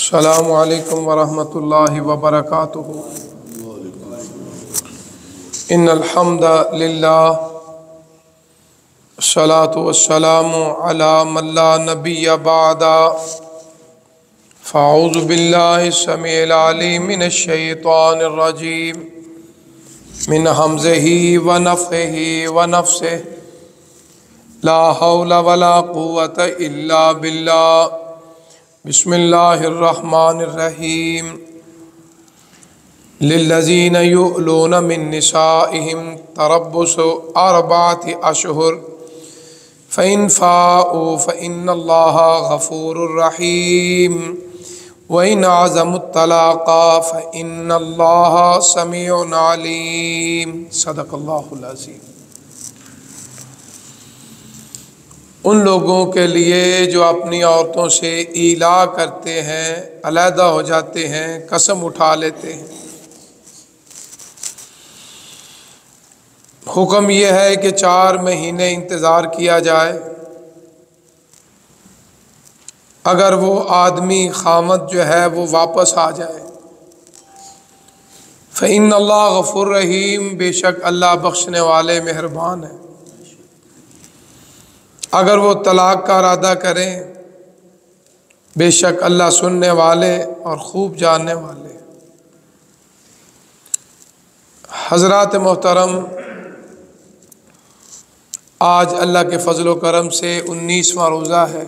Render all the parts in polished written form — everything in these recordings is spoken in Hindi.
अस्सलामु अलैकुम वरहमतुल्लाहि वबरकातुहू। इन्नल हम्दलिल्लाह अस्सलातु वस्सलामु अला मन ला नबिय्य बअदा। फ़अऊज़ु बिल्लाहि समीइल अलीम मिनश शैतानिर रजीम मिन हमज़िही व नफ़्ख़िही व नफ़्सिही। ला हौला वला कुव्वता इल्ला बिल्लाह। बिस्मिल्लाहिर्रहमानिर्रहीम। लिल्लज़ीना युअलूना मिन निसाइहिम तरब्बुसु अर्बअति अशहुर फ़इन फ़ाऊ फ़इन्नल्लाहा गफ़ूरुर रहीम व इन अज़मुत तलाक़ा फ़इन्नल्लाहा समीउन अलीम। सदक़ल्लाहुल अज़ीम। उन लोगों के लिए जो अपनी औरतों से ईला करते हैं, अलहदा हो जाते हैं, कसम उठा लेते हैं, हुक्म यह है कि 4 महीने इंतज़ार किया जाए। अगर वो आदमी खामद जो है वो वापस आ जाए, फ़इन्नल्लाह गफ़ूर रहीम, बेशक अल्लाह बख्शने वाले मेहरबान है। अगर वो तलाक का इरादा करें, बेशक अल्लाह सुनने वाले और खूब जानने वाले। हज़रात मोहतरम, आज अल्लाह के फ़ज़ल व करम से 19वां रोज़ा है,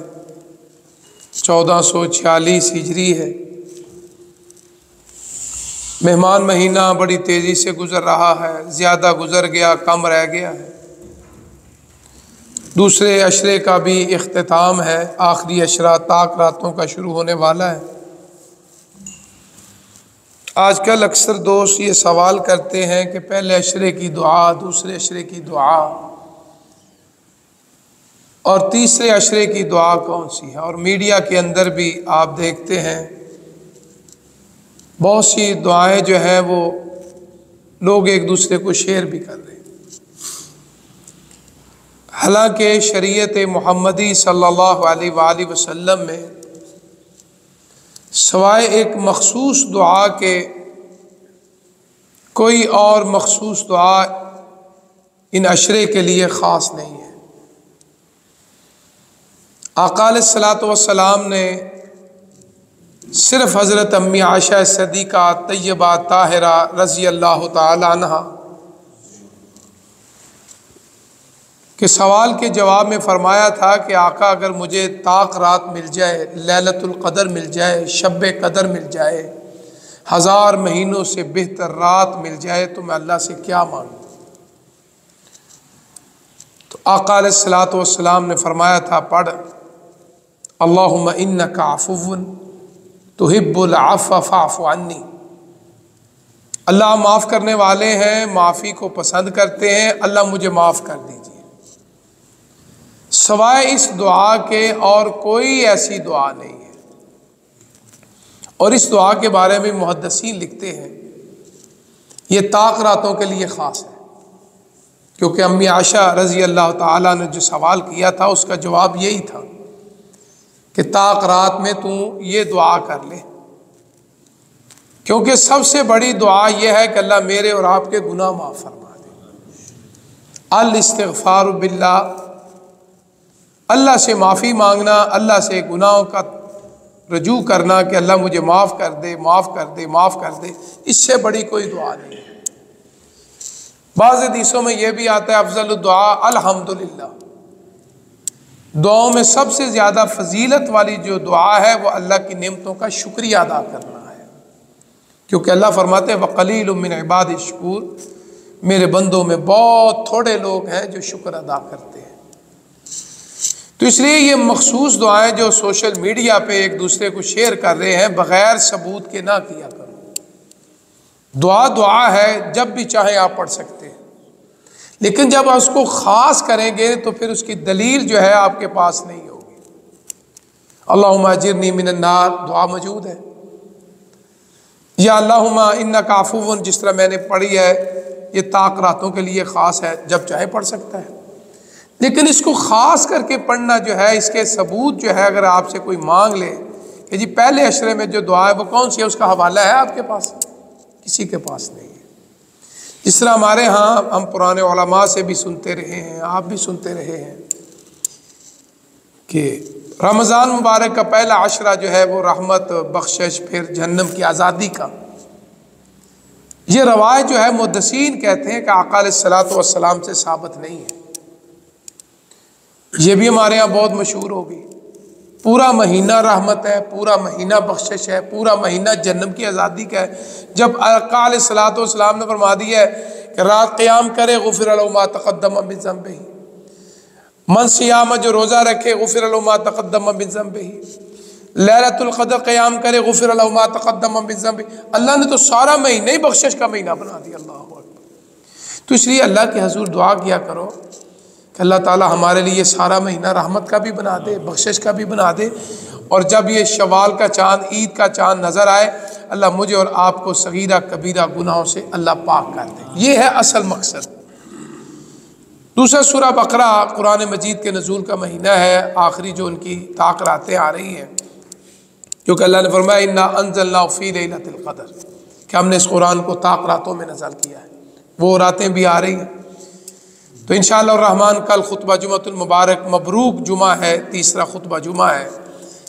1446 हिजरी है। मेहमान महीना बड़ी तेज़ी से गुज़र रहा है, ज़्यादा गुज़र गया, कम रह गया है। दूसरे अशरे का भी इख्तिताम है, आखिरी अशरा ताक रातों का शुरू होने वाला है। आजकल अक्सर दोस्त ये सवाल करते हैं कि पहले अशरे की दुआ, दूसरे अशरे की दुआ और तीसरे अशरे की दुआ कौन सी है। और मीडिया के अंदर भी आप देखते हैं बहुत सी दुआएं जो हैं वो लोग एक दूसरे को शेयर भी कर रहे हैं। हालांकि शरीयत मुहम्मदी सल्लल्लाहु अलैहि वसल्लम में सवाए एक मखसूस दुआ के कोई और मखसूस दुआ इन अशरे के लिए ख़ास नहीं है। आका अलैहिस्सलातु वस्सलाम ने सिर्फ़ हज़रत अम्मी आयशा सिद्दीक़ा तय्यबा ताहिरा रज़ी अल्लाह ताला अन्हा के सवाल के जवाब में फ़रमाया था कि आका, अगर मुझे ताक रात मिल जाए, लैलतुल क़दर मिल जाए, शब्बे क़दर मिल जाए, 1000 महीनों से बेहतर रात मिल जाए, तो मैं अल्लाह से क्या मांगूँ। तो आका अलैहिस्सलातु वस्सलाम ने फ़रमाया था, पढ़ अल्लाहुम्मा इन्नका अफ़ुव्वुन तुहिब्बुल अफ़्व फ़अफ़ु अन्नी। अल्लाह माफ़ करने वाले हैं, माफ़ी को पसंद करते हैं, अल्लाह मुझे माफ़ कर दीजिए। सवाए इस दुआ के और कोई ऐसी दुआ नहीं है। और इस दुआ के बारे में मुहद्दिसीन लिखते हैं ये ताक रातों के लिए ख़ास है, क्योंकि अम्मी आयशा रज़ी अल्लाह ताला ने जो सवाल किया था उसका जवाब यही था कि ताक रात में तू ये दुआ कर ले, क्योंकि सबसे बड़ी दुआ यह है कि अल्लाह मेरे और आपके गुनाह माफ़ फरमा दे। अल इस्तिग़फ़ारु बिल्लाह, अल्लाह से माफ़ी मांगना, अल्लाह से गुनाहों का रजू करना कि अल्लाह मुझे माफ़ कर दे, माफ़ कर दे, माफ़ कर दे, इससे बड़ी कोई दुआ नहीं है। बाज़ हदीसों में यह भी आता है अफ़ज़ल दुआ अल्हम्दुलिल्लाह। दुआओं में सबसे ज़्यादा फजीलत वाली जो दुआ है वो अल्लाह की नेमतों का शुक्रिया अदा करना है, क्योंकि अल्लाह फरमाते हैं वक़लीलुम मिन इबादी शकूर, मेरे बंदों में बहुत थोड़े लोग हैं जो शुक्र अदा करते हैं। तो इसलिए ये मखसूस दुआएं जो सोशल मीडिया पे एक दूसरे को शेयर कर रहे हैं, बग़ैर सबूत के ना किया करो। दुआ दुआ है, जब भी चाहे आप पढ़ सकते हैं, लेकिन जब आप उसको ख़ास करेंगे तो फिर उसकी दलील जो है आपके पास नहीं होगी। अल्लाहुम्मा अजिरनी मिनन नार दुआ मौजूद है, या अल्लाहुम्मा इन्नका अफ़ुव्वुन जिस तरह मैंने पढ़ी है, ये ताक रातों के लिए ख़ास है, जब चाहे पढ़ सकता है। लेकिन इसको ख़ास करके पढ़ना जो है, इसके सबूत जो है अगर आपसे कोई मांग ले कि जी पहले अशरे में जो दुआ है वो कौन सी है, उसका हवाला है आपके पास? किसी के पास नहीं है। जिस तरह हमारे यहाँ हम पुराने उलमा से भी सुनते रहे हैं, आप भी सुनते रहे हैं कि रमज़ान मुबारक का पहला अशरा जो है वो रहमत, बख्शिश, फिर जहन्नम की आज़ादी का। ये रवायत जो है मुहद्दिसीन कहते हैं कि आका अलैहिस्सलातु वस्सलाम से साबित नहीं है। ये भी हमारे यहाँ बहुत मशहूर होगी। पूरा महीना रहमत है, पूरा महीना बख्शिश है, पूरा महीना जन्नत की आज़ादी का है। जब आका अलैहिस्सलातु वस्सलाम ने फरमा दिया है कि रात क़याम करे गुफ़िर लहू मा तक़द्दम मिन ज़ंबिही, मन सियाम जो रोज़ा रखे गुफ़िर लहू मा तक़द्दम मिन ज़ंबिही, लैलतुल क़द्र क़याम करे गुफ़िर लहू मा तक़द्दम मिन ज़ंबिही। अल्लाह ने तो सारा महीना ही बख्शिश का महीना बना दिया। अल्लाहु अकबर। तो इसलिए अल्लाह के हज़ूर दुआ किया करो कि अल्लाह ताला हमारे लिए सारा महीना रहमत का भी बना दे, बख्शिश का भी बना दे। और जब ये शवाल का चाँद, ईद का चाँद नज़र आए, अल्लाह मुझे और आपको सगीरा कबीरा गुनाहों से अल्लाह पाक कर दे। ये है असल मकसद। दूसरा सूरह बकरा कुरान मजीद के नज़ूल का महीना है, आखिरी जो उनकी ताक रातें आ रही हैं, क्योंकि अल्लाह ने फरमाया इन्ना अंज़लनाहु फ़ी लैलतिल क़द्र, कि हमने इस कुरान को ताक रातों में नज़ल किया है। वो रातें भी आ रही हैं। तो इंशाअल्लाह रहमान कल खुतबा जुमातुल मुबारक मबरूक जुमा है, तीसरा खुतबा जुमा है।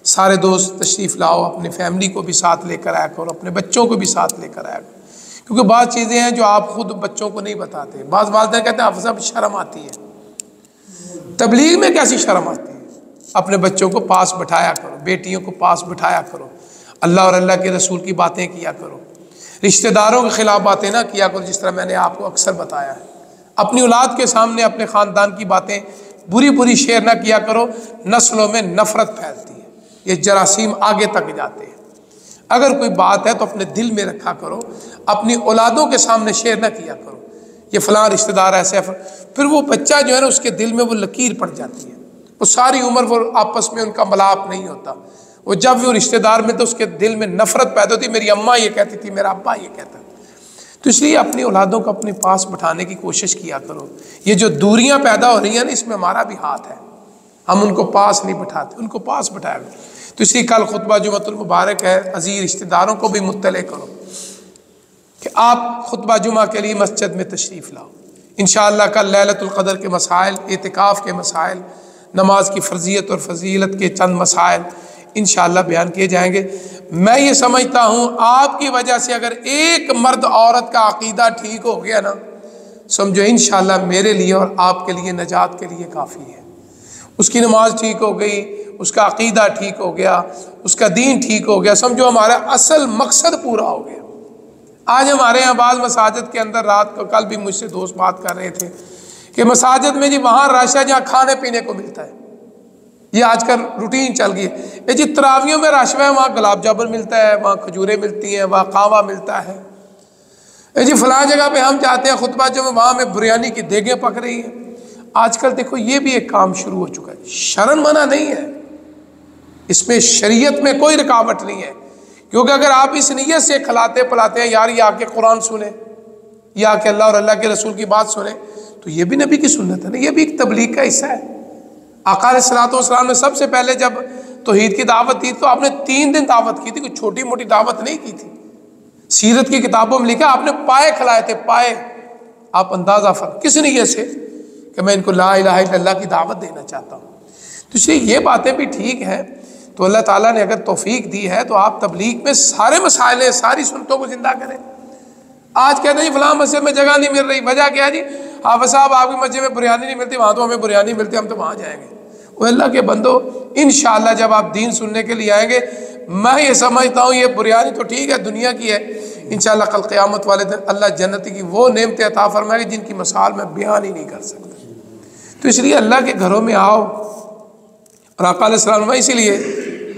सारे दोस्त तशरीफ़ लाओ, अपनी फैमिली को भी साथ लेकर आया करो, अपने बच्चों को भी साथ लेकर आया करो, क्योंकि बाज़ चीज़ें हैं जो आप खुद बच्चों को नहीं बताते। बाज़ वालिदैन कहते हैं आप सब शर्म आती है। तबलीग में कैसी शर्म आती है? अपने बच्चों को पास बिठाया करो, बेटियों को पास बिठाया करो, अल्लाह और अल्लाह के रसूल की बातें किया करो, रिश्तेदारों के ख़िलाफ़ बातें ना किया करो, जिस तरह मैंने आपको अक्सर बताया है। अपनी औलाद के सामने अपने ख़ानदान की बातें बुरी बुरी शेयर ना किया करो, नस्लों में नफ़रत फैलती है, ये जरासीम आगे तक जाते हैं। अगर कोई बात है तो अपने दिल में रखा करो, अपनी औलादों के सामने शेयर ना किया करो, ये फ़लाँ रिश्तेदार ऐसे है। फिर वो बच्चा जो है ना, उसके दिल में वो लकीर पड़ जाती है, वो सारी उम्र वो आपस में उनका मिलाप नहीं होता। वो जब वो रिश्तेदार में तो उसके दिल में नफ़रत पैदा होती, मेरी अम्मा ये कहती थी, मेरा अब्बा ये कहता था। तो इसलिए अपनी औलादों को अपने पास बिठाने की कोशिश किया करो। ये जो दूरियां पैदा हो रही हैं ना, इसमें हमारा भी हाथ है। हम उनको पास नहीं बिठाते, उनको पास बिठाया करो। तो इसलिए कल खुतबा जुमातुल मुबारक है, अजीज रिश्तेदारों को भी मुत्तले करो कि आप खुतबा जुमा के लिए मस्जिद में तशरीफ़ लाओ। इंशाअल्लाह कल लैलतुल क़द्र के मसाइल, एतिकाफ़ के मसाइल, नमाज की फ़र्जियत और फजीलत के चंद मसाइल इंशाअल्लाह बयान किए जाएंगे। मैं ये समझता हूँ आपकी वजह से अगर एक मर्द औरत का अकीदा ठीक हो गया ना, समझो इंशाअल्लाह मेरे लिए और आपके लिए नजात के लिए काफ़ी है। उसकी नमाज ठीक हो गई, उसका अकीदा ठीक हो गया, उसका दीन ठीक हो गया, समझो हमारा असल मकसद पूरा हो गया। आज हमारे यहाँ बाज़ मसाजिद के अंदर, रात को कल भी मुझसे दोस्त बात कर रहे थे कि मसाजिद में जी वहाँ रश है जहाँ खाने पीने को मिलता है। ये आजकल रूटीन चल गई है। ये जी तरावियों में रश है, वहाँ गुलाब जामुन मिलता है, वहाँ खजूरें मिलती हैं, वहाँ कावा मिलता है। ये जी फलां जगह पे हम जाते हैं खुतबा जब वहाँ में बिरयानी की देगें पक रही हैं। आजकल देखो ये भी एक काम शुरू हो चुका है। शरन मना नहीं है, इसमें शरीयत में कोई रुकावट नहीं है, क्योंकि अगर आप इस नीयत से खिलाते पिलाते हैं यार ये आके कुरान सुने या आके अल्लाह और अल्लाह के रसूल की बात सुने, तो ये भी नबी की सुन्नत है ना, ये भी एक तबलीग का हिस्सा है। आका अलैहिस्सलातु वस्सलाम ने सबसे पहले जब तौहीद की दावत दी तो आपने 3 दिन दावत की थी, कोई छोटी मोटी दावत नहीं की थी। सीरत की किताबों में लिखा आपने पाए खिलाए थे, पाए। आप अंदाजा फर्क किस नीयत से कि मैं इनको ला इलाहा इल्लल्लाह की दावत देना चाहता हूँ। तो इसलिए ये बातें भी ठीक हैं। तो अल्लाह ताला ने अगर तौफीक दी है तो आप तबलीग में सारे मसाइल, सारी सुन्नतों को जिंदा करें। आज कहते हैं फलां मस्जिद में जगह नहीं मिल रही, वजह क्या है जी? हाफ़िज़ साहब आपकी मस्जिद में बिरयानी नहीं मिलती, वहाँ तो हमें बिरयानी मिलती, हम तो वहाँ जाएंगे। वो अल्लाह के बंदो, इंशाअल्लाह जब आप दीन सुनने के लिए आएंगे, मैं ये समझता हूँ ये बिरयानी तो ठीक है दुनिया की है, इंशाअल्लाह कल क़यामत वाले दिन अल्लाह जन्नती की वो नेमतें अता फरमाएगी जिनकी मिसाल मैं बयान ही नहीं कर सकता। तो इसलिए अल्लाह के घरों में आओ। और आका अलैहिस्सलाम में इसीलिए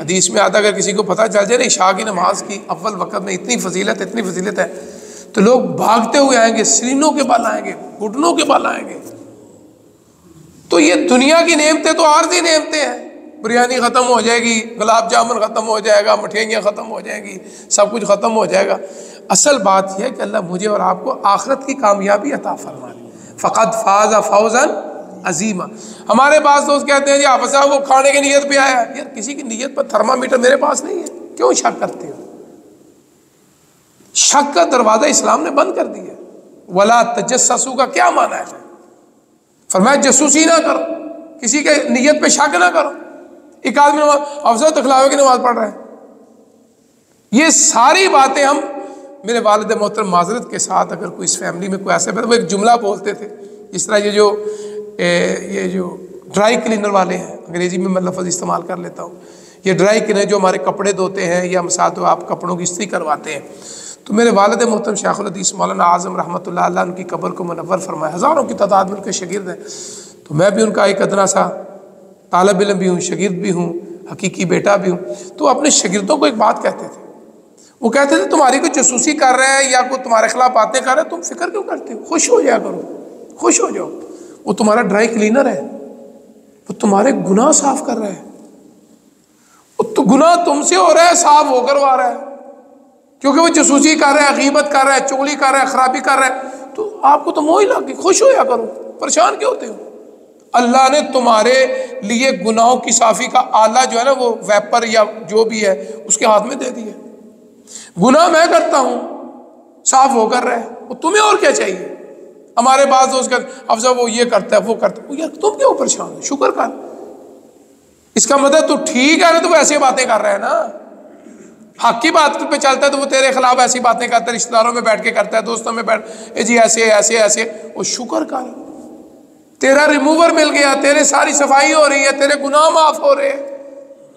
हदीस में आता, अगर किसी को पता चल जाए ना इशा की नमाज की अव्वल वक़्त में इतनी फजीलत है, तो लोग भागते हुए आएंगे, सीनों के बल आएंगे, घुटनों के बल आएंगे। तो ये दुनिया की नेमतें तो आर्जी नेमतें हैं। बिरयानी ख़त्म हो जाएगी, गुलाब जामुन ख़त्म हो जाएगा, मठियाइयाँ ख़त्म हो जाएंगी, सब कुछ ख़त्म हो जाएगा। असल बात यह है कि अल्लाह मुझे और आपको आखिरत की कामयाबी अता फरमा दे। फ़क़द फ़ाज़ फ़ौज़न अजीमा। हमारे पास दोस्त कहते हैं जी हाफिज़ साहब वो खाने की नीयत पे आया। यार किसी की नीयत पर थर्मामीटर मेरे पास नहीं है, क्यों शक करते हो? शक का दरवाजा इस्लाम ने बंद कर दिया। वला तजस्ससू का क्या माना है? फरमाया जसूसी ना करो, किसी के नीयत पे शक ना करो। एक आदमी अफसर तखलावे की नमाज पढ़ रहा है। ये सारी बातें हम, मेरे वालिद मोहतरम माजरत के साथ, अगर कोई इस फैमिली में कोई ऐसे, वो एक जुमला बोलते थे इस तरह, ये जो ड्राई क्लीनर वाले हैं, अंग्रेजी में मैं लफ्ज़ इस्तेमाल कर लेता हूँ, ये ड्राई क्लीनर जो हमारे कपड़े धोते हैं या मिसाल तो आप कपड़ों की इस्त्री करवाते हैं, तो मेरे वालिद मोहतरम शेखुल हदीस मौलाना आज़म रहमतुल्लाह अलैह उनकी कब्र को मुनव्वर फरमाए, हज़ारों की तादाद में उनके शागिर्द हैं। तो मैं भी उनका एक अदना सा तालिब इल्म भी हूँ, शागिर्द भी हूँ, हकीकी बेटा भी हूँ। तो अपने शागिर्दों को एक बात कहते थे, वो कहते थे तुम्हारी कोई जसूसी कर रहा है या कोई तुम्हारे खिलाफ बातें कर रहा है, तुम फिक्र क्यों करते हो? खुश हो जाया करो, खुश हो जाओ। वो तुम्हारा ड्राई क्लीनर है, वो तुम्हारे गुनाह साफ कर रहा है, वो तो गुनाह तुमसे हो रहा है, साफ हो करवा रहा है, क्योंकि वो जसूसी कर रहा है, गीबत कर रहा है, चुगली कर रहा है, खराबी कर रहा है। तो आपको तो मोह ही लग गई, खुश हो जाया करो, परेशान क्यों होते हो? अल्लाह ने तुम्हारे लिए गुनाहों की साफी का आला जो है ना, वो वेपर या जो भी है उसके हाथ में दे दिया। गुनाह मैं करता हूं, साफ हो कर रहा है, वो तुम्हें और क्या चाहिए? हमारे पास दोस्त अफसर वो ये करता है, वो करता है, यार तुम क्यों परेशान हो? शुक्र कर। इसका मतलब तू ठीक है ना, तो ऐसी बातें कर रहा है ना, हक की बात पे चलता है, तो वो तेरे खिलाफ ऐसी बातें करता है, रिश्तेदारों में बैठ के करता है, दोस्तों में बैठ जी ऐसे ऐसे ऐसे। वो शुक्र कर, तेरा रिमूवर मिल गया, तेरे सारी सफाई हो रही है, तेरे गुनाह माफ हो रहे हैं,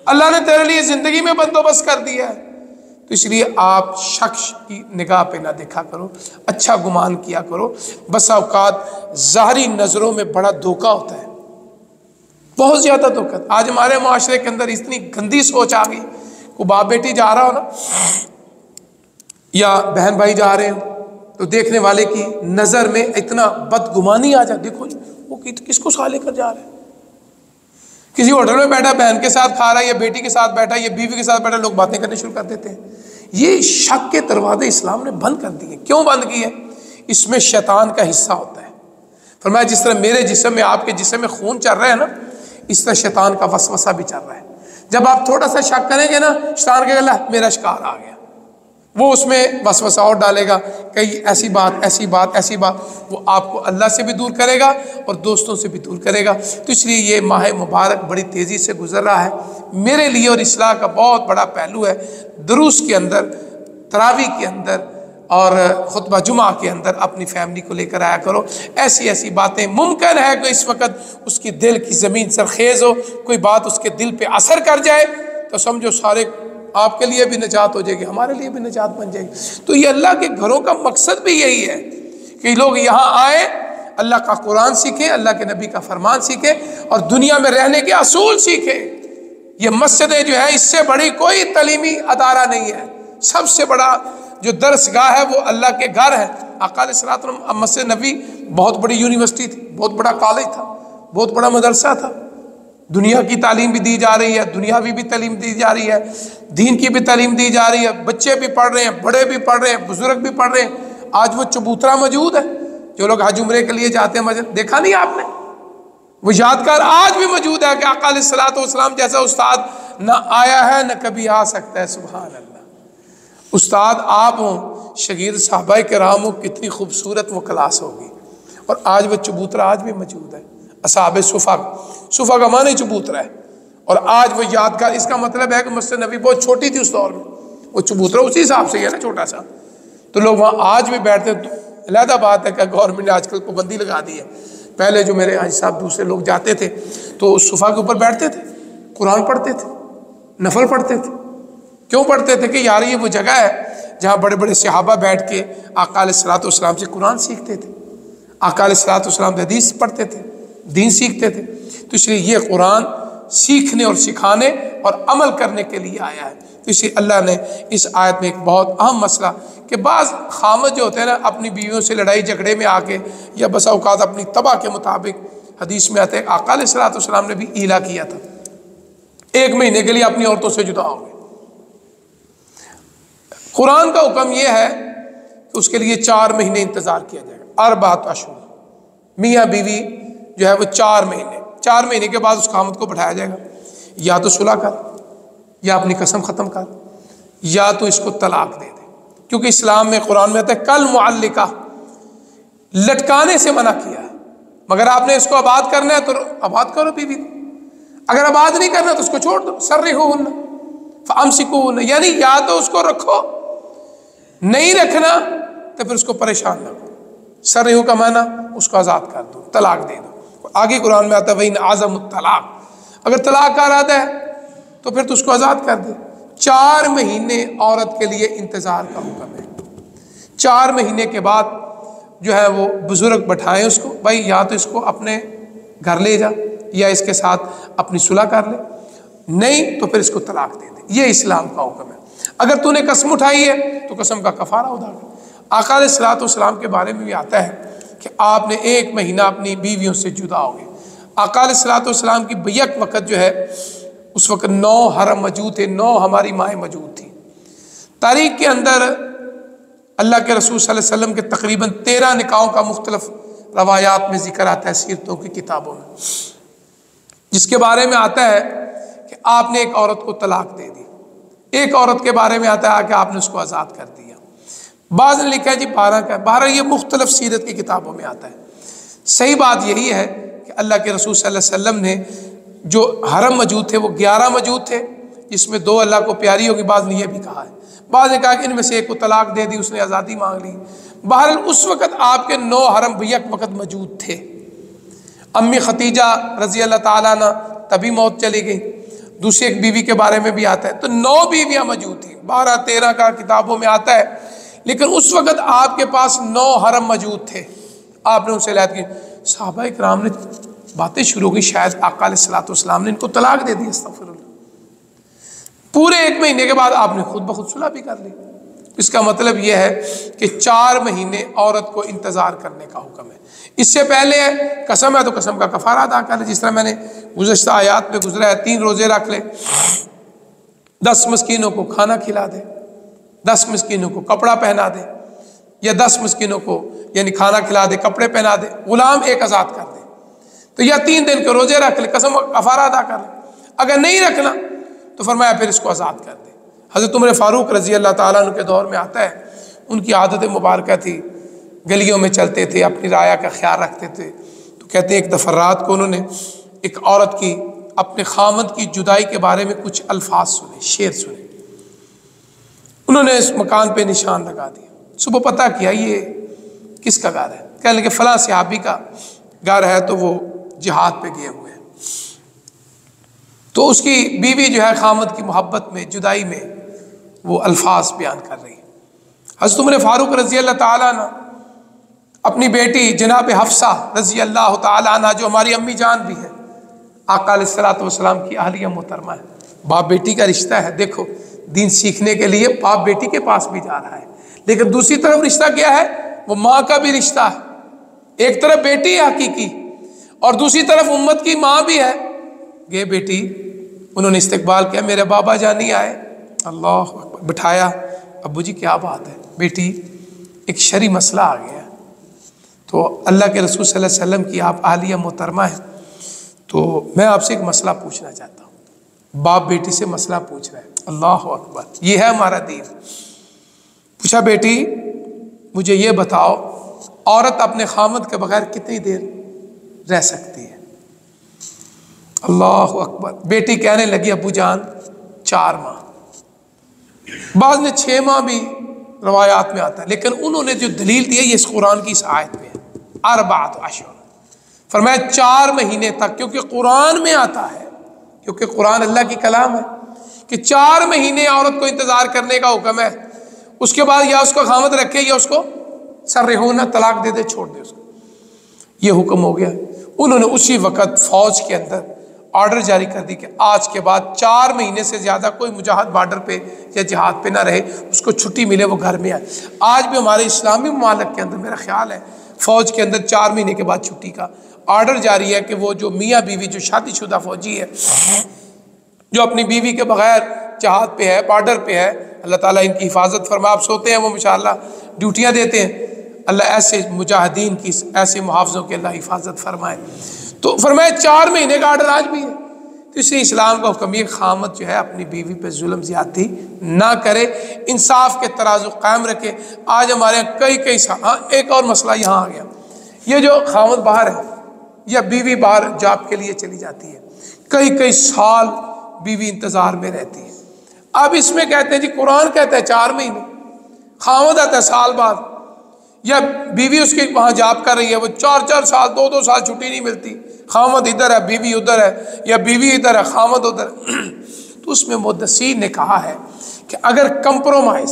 अल्लाह ने तेरे लिए जिंदगी में बंदोबस्त कर दिया है। तो इसलिए आप शख्स की निगाह पे ना देखा करो, अच्छा गुमान किया करो। बस औकात ज़ाहरी नज़रों में बड़ा धोखा होता है, बहुत ज़्यादा धोखा। आज हमारे माशरे के अंदर इतनी गंदी सोच आ गई, को बाप बेटी जा रहा हो ना, या बहन भाई जा रहे हो, तो देखने वाले की नज़र में इतना बदगुमानी आ जाए, देखो वो किसको साथ लेकर जा रहा है। किसी होटल में बैठा बहन के साथ खा रहा है, या बेटी के साथ बैठा है, या बीवी के साथ बैठा, लोग बातें करने शुरू कर देते हैं। ये शक के दरवाजे इस्लाम ने बंद कर दिए। क्यों बंद किए? इसमें शैतान का हिस्सा होता है। फरमाया जिस तरह मेरे जिस्म में, आपके जिस्म में खून चल रहा है ना, इस तरह शैतान का वसवसा भी चल रहा है। जब आप थोड़ा सा शक करेंगे ना, शैतान कहेगा मेरा शिकार आ गया, वो उसमें वसवसा और डालेगा, कई ऐसी बात ऐसी बात ऐसी बात, वो आपको अल्लाह से भी दूर करेगा और दोस्तों से भी दूर करेगा। तो इसलिए ये माह मुबारक बड़ी तेज़ी से गुजर रहा है मेरे लिए, और इस्लाह का बहुत बड़ा पहलू है। दुरूस के अंदर, तरावी के अंदर और खुतबा जुमा के अंदर अपनी फैमिली को लेकर आया करो। ऐसी ऐसी बातें, मुमकिन है कि इस वक्त उसकी दिल की ज़मीन सरखेज़ हो, कोई बात उसके दिल पे असर कर जाए, तो समझो सारे आपके लिए भी निजात हो जाएगी, हमारे लिए भी निजात बन जाएगी। तो ये अल्लाह के घरों का मकसद भी यही है कि लोग यहाँ आए, अल्लाह का कुरान सीखें, अल्लाह के नबी का फरमान सीखें और दुनिया में रहने के असूल सीखें। ये मस्जिदें जो है, इससे बड़ी कोई तालीमी अदारा नहीं है। सबसे बड़ा जो दरसगाह है वो अल्लाह के घर है। आका अलैहिस्सलाम, मस्जिद नबी बहुत बड़ी यूनिवर्सिटी थी, बहुत बड़ा कॉलेज था, बहुत बड़ा मदरसा था। दुनिया की तालीम भी दी जा रही है, दुनियावी भी तालीम दी जा रही है, दीन की भी तालीम दी जा रही है। बच्चे भी पढ़ रहे हैं, बड़े भी पढ़ रहे हैं, बुजुर्ग भी पढ़ रहे हैं। आज वो चबूतरा मौजूद है, जो लोग हज उम्रे के लिए जाते हैं, मस्जिद देखा नहीं आपने, वो यादगार आज भी मौजूद है कि आका अलैहिस्सलाम जैसा उस्ताद न आया है न कभी आ सकता है। सुभान अल्लाह। उस्ताद आप हों, शागिर्द साहबा किराम हो, कितनी खूबसूरत वो क्लास होगी। और आज वो चबूतरा आज भी मौजूद है। असहाबे सुफा का माने चबूतरा है, और आज वो यादगार। इसका मतलब है कि मस्जिद नबी बहुत छोटी थी उस दौर में, वो चबूतरा उसी हिसाब से है ना, छोटा सा, तो लोग वहाँ आज भी बैठते हैं। तो अलहदा बात है कि गवर्नमेंट ने आजकल पाबंदी लगा दी है। पहले जो मेरे हाजी साहब दूसरे लोग जाते थे तो उस सुफा के ऊपर बैठते थे, कुरान पढ़ते थे, नफल पढ़ते थे। क्यों पढ़ते थे? कि यार ये वो जगह है जहाँ बड़े बड़े सहाबा बैठ के आका अलैहिस्सलाम से कुरान सीखते थे, आका अलैहिस्सलाम हदीस पढ़ते थे, दीन सीखते थे। तो इसलिए ये कुरान सीखने और सिखाने और अमल करने के लिए आया है। तो इसलिए अल्लाह ने इस आयत में एक बहुत अहम मसला कि बाज़ खामद जो होते हैं ना, अपनी बीवियों से लड़ाई झगड़े में आके या बसा औकात अपनी तबाह के मुताबिक, हदीस में आते हैं आका अलैहिस्सलाम ने भी ईला किया था 1 महीने के लिए अपनी औरतों से जुदा हो गए। कुरान का हुक्म यह है कि उसके लिए 4 महीने इंतज़ार किया जाएगा। 4 अशहुर, मियाँ बीवी जो है वो 4 महीने के बाद उस खामद को बैठाया जाएगा, या तो सुलह कर, या अपनी कसम ख़त्म कर, या तो इसको तलाक दे दे। क्योंकि इस्लाम में, कुरान में आता है कल मुअल्लिका, लटकाने से मना किया है। मगर आपने इसको आबाद करना है तो आबाद करो बीवी को, अगर आबाद नहीं करना तो उसको छोड़ दो। सर्रिहुन्ना फअमसिकुहुन्ना, यानी या तो उसको रखो, नहीं रखना तो फिर उसको परेशान ना करो। सर्रिहु का माना उसको आज़ाद कर दो, तलाक दे दो। आगे कुरान में आता है वइन आज़मुत तलाक, अगर तलाक का इरादा है तो फिर तो उसको आज़ाद कर दे। 4 महीने औरत के लिए इंतज़ार का हुक्म है। 4 महीने के बाद जो है वो बुजुर्ग बैठाएं उसको, भाई या तो इसको अपने घर ले जा या इसके साथ अपनी सुलह कर ले, नहीं तो फिर इसको तलाक दे दे। ये इस्लाम का हुक्म है। अगर तूने कसम उठाई है तो कसम का कफारा अदा कर। आका अलैहिस्सलाम के बारे में भी आता है कि आपने 1 महीना अपनी बीवियों से जुदा हो गए। आका अलैहिस्सलाम की बैक वक़्त जो है उस वक़्त 9 हरम मौजूद थे, 9 हमारी माएँ मौजूद थी। तारीख़ के अंदर अल्लाह के रसूल सल्लल्लाहु अलैहि वसल्लम के तकरीबन 13 निकाहों का मुख्तलिफ रवायात में जिक्र आता है सीरतों की किताबों में, जिसके बारे में आता है कि आपने एक औरत को तलाक दे दी। एक औरत के बारे में आता है कि आपने उसको आज़ाद कर दिया। बाज़ ने लिखा है जी 12 का, 12 ये मुख्तलिफ सीरत की किताबों में आता है। सही बात यही है कि अल्लाह के रसूल सल्लल्लाहु अलैहि वसल्लम ने जो हरम मौजूद थे वो 11 मौजूद थे, जिसमें 2 अल्लाह को प्यारी होगी। बाज़ ने यह भी कहा है, बाज़ ने कहा कि इनमें से एक को तलाक दे दी, उसने आज़ादी मांग ली। बहरहाल उस वक़्त आपके 9 हरम बैक वक़्त मौजूद थे। अम्मी खतीजा रज़ी अल्लाह ताला अन्हा तभी मौत चली गई। दूसरी एक बीवी के बारे में भी आता है, तो 9 बीवियाँ मौजूद थी। 12-13 का किताबों में आता है, लेकिन उस वक़्त आपके पास 9 हरम मौजूद थे। आपने उनसे लायत की, सहाबा इकराम ने बातें शुरू की, शायद आका अलैहिस्सलाम ने इनको तलाक दे दी। अस्तग़फिरुल्लाह। पूरे 1 महीने के बाद आपने खुद ब खुद सुलह भी कर ली। इसका मतलब यह है कि 4 महीने औरत को इंतज़ार करने का हुक्म है। इससे पहले कसम है तो कसम का कफारा अदा कर ले, जिस तरह मैंने गुज़श्ता आयात में गुजरा है। 3 रोज़े रख ले, 10 मिस्कीनों को खाना खिला दे, 10 मिस्कीनों को कपड़ा पहना दे, या 10 मिस्कीनों को यानी खाना खिला दे, कपड़े पहना दे, गुलाम एक आज़ाद कर दे। तो या 3 दिन के रोज़े रख ले, कसम कफारा अदा कर ले। अगर नहीं रखना तो फरमाया फिर इसको आज़ाद कर दे। हज़रत उमर फारूक रज़ी अल्लाह ताला अन्हु के दौर में आता है, उनकी आदत मुबारक थी, गलियों में चलते थे, अपनी राया का ख्याल रखते थे। तो कहते हैं एक दफ़ा रात को उन्होंने एक औरत की अपने खामद की जुदाई के बारे में कुछ अल्फाज सुने, शेर सुने। उन्होंने इस मकान पे निशान लगा दिया। सुबह पता किया ये किसका घर है, कहने लगे फलां सहाबी का घर है, तो वो जिहाद पे गए हुए हैं। तो उसकी बीवी जो है खामद की मोहब्बत में, जुदाई में वो अल्फाज बयान कर रही है। हज़रत उमर फारूक रज़ी अल्लाह ताला अन्हा अपनी बेटी जनाब हफ्सा रज़ी अल्लाह ताला अन्हा, जो हमारी अम्मी जान भी है, आका अलैहिस्सलातु वस्सलाम की अहलिया मोहतरमा है, बाप बेटी का रिश्ता है। देखो दीन सीखने के लिए बाप बेटी के पास भी जा रहा है, लेकिन दूसरी तरफ रिश्ता क्या है, वो माँ का भी रिश्ता है। एक तरफ बेटी है हकीकी, और दूसरी तरफ उम्मत की माँ भी है। गे बेटी, उन्होंने इस्तकबाल किया, मेरे बाबा जान नहीं आए, अल्लाह अकबर, बिठाया। अब्बू जी क्या बात है बेटी, एक शरी मसला आ गया। तो अल्लाह के रसूल सल्लल्लाहु अलैहि वसल्लम की आप आलिया मोहतरमा है, तो मैं आपसे एक मसला पूछना चाहता हूँ। बाप बेटी से मसला पूछ रहा है, अल्लाह अकबर, ये है हमारा दीन। पूछा बेटी मुझे ये बताओ, औरत अपने खामद के बगैर कितनी देर रह सकती है? अल्लाह अकबर। बेटी कहने लगी अब्बू जान 4 माह, बाज़ ने 6 माह भी रवायात में आता है, लेकिन उन्होंने जो दलील दी है ये इस कुरान की इस आयत में है, अरबात अशहुर, फरमाया 4 महीने तक, क्योंकि कुरान में आता है, क्योंकि कुरान अल्लाह की कलाम है कि 4 महीने औरत को इंतज़ार करने का हुक्म है। उसके बाद या उसको खामद रखे या उसको सर्रिहुन्ना तलाक दे दे, छोड़ दे उसको, ये हुक्म हो गया। उन्होंने उसी वक़्त फ़ौज के अंदर ऑर्डर जारी कर दी कि आज के बाद 4 महीने से ज़्यादा कोई मुजाहिद बॉर्डर पे या जिहाद पे ना रहे, उसको छुट्टी मिले, वो घर में आए। आज भी हमारे इस्लामी ममालिक के अंदर मेरा ख्याल है फ़ौज के अंदर 4 महीने के बाद छुट्टी का ऑर्डर जारी है कि वो जो मियाँ बीवी, जो शादीशुदा फ़ौजी है, जो अपनी बीवी के बगैर जिहाद पे है, बॉर्डर पे है, अल्लाह ताला इनकी हिफाजत फरमा। आप सोते हैं वो इंशाअल्लाह ड्यूटियाँ देते हैं, अल्लाह ऐसे मुजाहिदीन की, ऐसे मुहाफ़िज़ों की अल्लाह हिफाजत फरमाए। तो फरमाया 4 महीने का आर्डर आज भी है। तो इसलिए इस्लाम का हुक्म ये खामद जो है अपनी बीवी पे जुल्म ज्यादती ना करे, इंसाफ के तराजु कायम रखे। आज हमारे यहाँ कई हाँ एक और मसला यहाँ आ गया, ये जो खामद बाहर है या बीवी बाहर जॉब के लिए चली जाती है, कई साल बीवी इंतजार में रहती है। अब इसमें कहते हैं जी कुरान कहता है 4 महीने, खामद आता है साल बाद, या बीवी उसकी वहाँ जॉब कर रही है, वो 4 साल 2 साल छुट्टी नहीं मिलती, खामद इधर है बीवी उधर है, या बीवी इधर है खामद उधर। तो उसमें मुहद्दिसीन ने कहा है कि अगर कंप्रोमाइज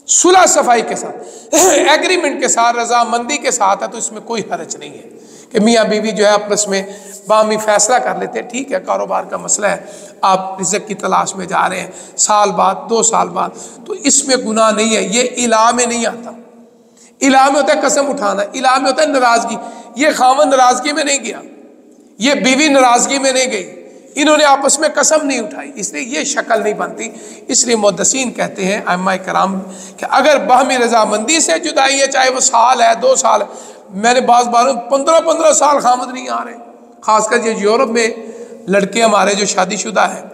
सुलह सफाई के साथ एग्रीमेंट के साथ रजामंदी के साथ है तो इसमें कोई हर्ज नहीं है कि मियाँ बीवी जो है आपस में बामी फैसला कर लेते हैं, ठीक है कारोबार का मसला है, आप रिज़्क़ की तलाश में जा रहे हैं, साल बाद 2 साल बाद, तो इसमें गुनाह नहीं है। ये इलाह में नहीं आता, इलाह में होता है कसम उठाना, इलाह में होता है नाराज़गी। ये खामन नाराज़गी में नहीं गया, ये बीवी नाराज़गी में नहीं गई, इन्होंने आपस में कसम नहीं उठाई, इसलिए ये शक्ल नहीं बनती। इसलिए मुहद्दिसीन कहते हैं अइम्मा कराम कि अगर बाहमी रजामंदी से जुदाई है, चाहे वो साल है 2 साल, मैंने बार 15 साल खामद नहीं आ रहे, खासकर ये यूरोप में लड़के हमारे जो शादीशुदा हैं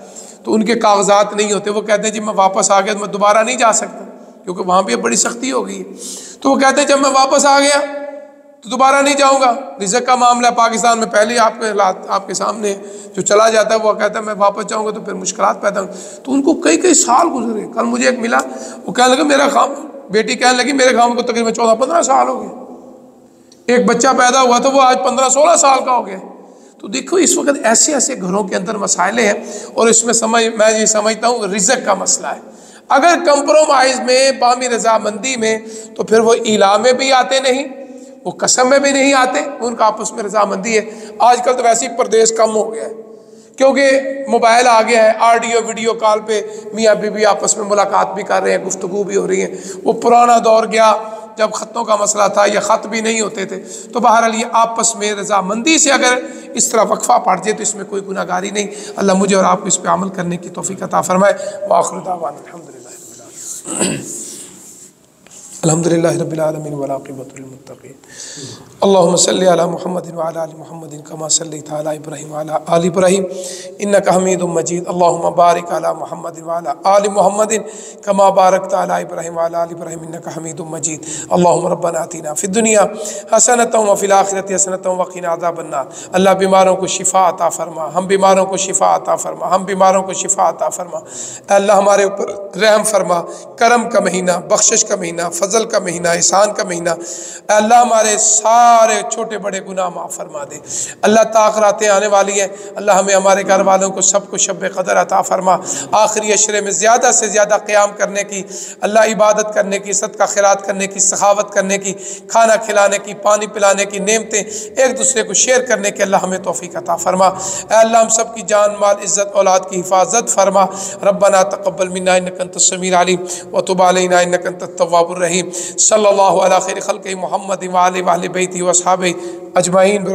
तो उनके कागजात नहीं होते, वो कहते हैं जी मैं वापस आ गया तो मैं दोबारा नहीं जा सकता, क्योंकि वहाँ भी बड़ी सख्ती हो गई है। तो वो कहते हैं जब मैं वापस आ गया तो दोबारा नहीं जाऊँगा, रिज़्क़ का मामला है पाकिस्तान में पहले आपके सामने जो चला जाता है, वो कहता है मैं वापस जाऊँगा तो फिर मुश्किलात पैदा होंगी। तो उनको कई साल गुजरे। कल मुझे एक मिला, वो कहने लगा मेरा खाम, बेटी कहने लगी मेरे खाम को तकरीबन 14-15 साल हो गए, एक बच्चा पैदा हुआ तो वो आज 15-16 साल का हो गया। तो देखो इस वक्त ऐसे घरों के अंदर मसाइले हैं, और इसमें मैं ये समझता हूँ रिज़्क़ का मसला है। अगर कंप्रोमाइज़ में बामी रजामंदी में तो फिर वो इला में भी आते नहीं, वो कसम में भी नहीं आते, उनका आपस में रजामंदी है। आजकल तो वैसे ही परदेश कम हो गया है, क्योंकि मोबाइल आ गया है, ऑडियो वीडियो कॉल पे मियाँ बीवी आपस में मुलाकात भी कर रहे हैं, गुफ्तगू भी हो रही है। वो पुराना दौर गया जब ख़तों का मसला था या ख़त भी नहीं होते थे। तो बहरहाल ये आपस में रजामंदी से अगर इस तरह वक्फ़ा पड़ जाए तो इसमें कोई गुनाहगारी नहीं। अल्लाह मुझे और आपको इस पर अमल करने की तौफ़ीक़ अता फ़रमाए। व आखिर दावाना अल्हम्दुलिल्लाहि रब्बिल आलमीन वल आक़िबतु लिल मुत्तक़ीन। अल्लाहुम्मा सल्लि अला मुहम्मदिन व अला आलि मुहम्मदिन कमा सल्लैता अला इब्राहीम व अला आलि इब्राहीम इन्नका हमीदुम मजीद। अल्लाहुम्मा बारिक अला मुहम्मदिन व अला आलि मुहम्मदिन कमा बारकता अला इब्राहीम व अला आलि इब्राहीम इन्नका हमीदुम मजीद। अल्लाहुम्मा रब्बना आतिना फिद दुनिया हसनतन व फिल आखिरति हसनतन व क़िना अज़ाबन नार। अल्लाह बीमारों को शिफा अता फरमा, हम बीमारों को शिफा अता फरमा, हम बीमारों को शिफा अता फरमा। अल्लाह हमारे ऊपर रहम फरमा, करम का महीना, बख्शिश का महीना, फजल का महीना, एहसान का महीना। अल्लाह हमारे सारे छोटे बड़े गुनाह माफ़ फरमा दे। अल्लाह ताख़रातें आने वाली हैं, अल्लाह हमें हमारे घर वालों को सबको शब क़दर अता फरमा। आखिरी अशरे में ज़्यादा से ज़्यादा क़याम करने की, अल्लाह इबादत करने की, सदका खैरात करने की, सखावत करने की, खाना खिलाने की, पानी पिलाने की, नेमतें एक दूसरे को शेयर करने की अल्लाह हमें तौफ़ीक़ अता फरमा। अल्लाह हम सब की जान माल इज़्ज़त औलाद की हिफाजत फरमा। रब्बना तक़ब्बल मिन्ना इन्नका अंतस समीउल अलीम व तुब अलैना इन्नका अंतत तव्वाबुर रहीम। सल्लल्लाहु अला खैरि खल्क़ि मुहम्मद व आलिहि व अहलि बैतिही व अस्हाबिही अजमईन।